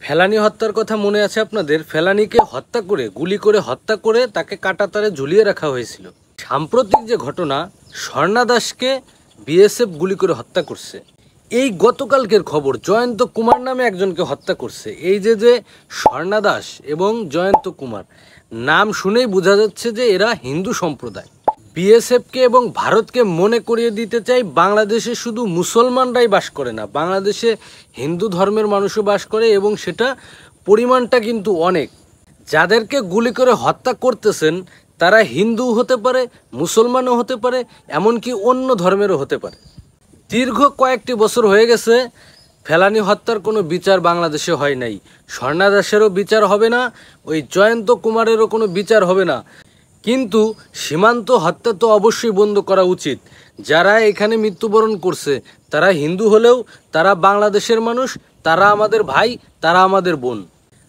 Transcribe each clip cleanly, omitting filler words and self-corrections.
ফেলানী হত্যার কথা মনে আছে আপনাদের? ফেলানীকে হত্যা করে, গুলি করে হত্যা করে তাকে কাঁটাতারে ঝুলিয়ে রাখা হয়েছিল। সাম্প্রতিক যে ঘটনা, স্বর্ণা দাসকে বিএসএফ গুলি করে হত্যা করছে। এই গতকালকের খবর, জয়ন্ত কুমার নামে একজনকে হত্যা করছে। এই যে স্বর্ণা দাস এবং জয়ন্ত কুমার, নাম শুনেই বোঝা যাচ্ছে যে এরা হিন্দু সম্প্রদায়। বিএসএফকে এবং ভারতকে মনে করিয়ে দিতে চাই, বাংলাদেশে শুধু মুসলমানরাই বাস করে না, বাংলাদেশে হিন্দু ধর্মের মানুষও বাস করে এবং সেটা পরিমাণটা কিন্তু অনেক। যাদেরকে গুলি করে হত্যা করতেছেন তারা হিন্দু হতে পারে, মুসলমানও হতে পারে, এমনকি অন্য ধর্মেরও হতে পারে। দীর্ঘ কয়েকটি বছর হয়ে গেছে ফেলানী হত্যার কোনো বিচার বাংলাদেশে হয় নাই। স্বর্ণা দাসেরও বিচার হবে না, ওই জয়ন্ত কুমারেরও কোনো বিচার হবে না। কিন্তু সীমান্ত হত্যা তো অবশ্যই বন্ধ করা উচিত। যারা এখানে মৃত্যুবরণ করছে তারা হিন্দু হলেও তারা বাংলাদেশের মানুষ, তারা আমাদের ভাই, তারা আমাদের বোন।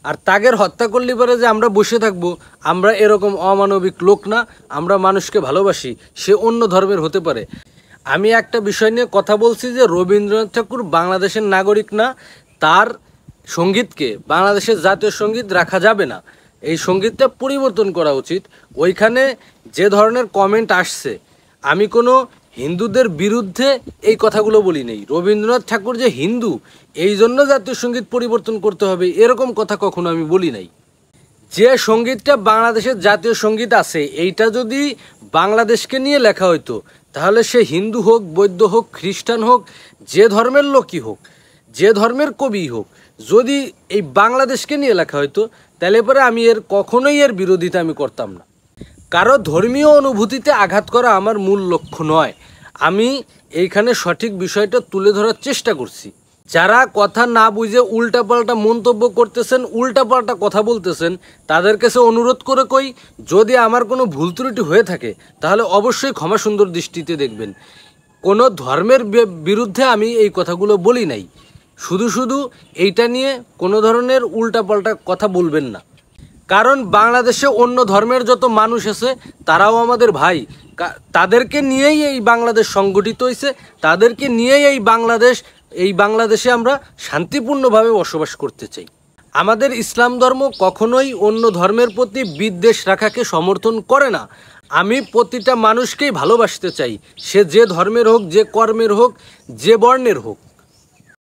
আর তাদের হত্যা করলে পারে যে আমরা বসে থাকবো, আমরা এরকম অমানবিক লোক না। আমরা মানুষকে ভালোবাসি, সে অন্য ধর্মের হতে পারে। আমি একটা বিষয় নিয়ে কথা বলছি যে রবীন্দ্রনাথ ঠাকুর বাংলাদেশের নাগরিক না, তার সঙ্গীতকে বাংলাদেশের জাতীয় সঙ্গীত রাখা যাবে না, এই সঙ্গীতটা পরিবর্তন করা উচিত। ওইখানে যে ধরনের কমেন্ট আসছে, আমি কোনো হিন্দুদের বিরুদ্ধে এই কথাগুলো বলি নেই। রবীন্দ্রনাথ ঠাকুর যে হিন্দু, এই জন্য জাতীয় সঙ্গীত পরিবর্তন করতে হবে, এরকম কথা কখনো আমি বলি নাই। যে সঙ্গীতটা বাংলাদেশের জাতীয় সঙ্গীত আছে, এইটা যদি বাংলাদেশকে নিয়ে লেখা হইতো, তাহলে সে হিন্দু হোক, বৌদ্ধ হোক, খ্রিস্টান হোক, যে ধর্মের লোকই হোক, যে ধর্মের কবি হোক, যদি এই বাংলাদেশকে নিয়ে লেখা হইতো, তাহলে পরে আমি কখনোই এর বিরোধিতা আমি করতাম না। কারো ধর্মীয় অনুভূতিতে আঘাত করা আমার মূল লক্ষ্য নয়। আমি এইখানে সঠিক বিষয়টা তুলে ধরার চেষ্টা করছি। যারা কথা না বুঝে উল্টাপাল্টা মন্তব্য করতেছেন, উল্টাপাল্টা কথা বলতেছেন, তাদের কাছে অনুরোধ করে কই, যদি আমার কোনো ভুল ত্রুটি হয়ে থাকে তাহলে অবশ্যই ক্ষমা সুন্দর দৃষ্টিতে দেখবেন। কোনো ধর্মের বিরুদ্ধে আমি এই কথাগুলো বলি নাই। শুধু এইটা নিয়ে কোনো ধরনের উল্টাপাল্টা কথা বলবেন না। কারণ বাংলাদেশে অন্য ধর্মের যত মানুষ আছে তারাও আমাদের ভাই। তাদেরকে নিয়েই এই বাংলাদেশ সংগঠিত হয়েছে, তাদেরকে নিয়েই এই বাংলাদেশে আমরা শান্তিপূর্ণভাবে বসবাস করতে চাই। আমাদের ইসলাম ধর্ম কখনোই অন্য ধর্মের প্রতি বিদ্বেষ রাখাকে সমর্থন করে না। আমি প্রতিটা মানুষকেই ভালোবাসতে চাই, সে যে ধর্মের হোক, যে কর্মের হোক, যে বর্ণের হোক।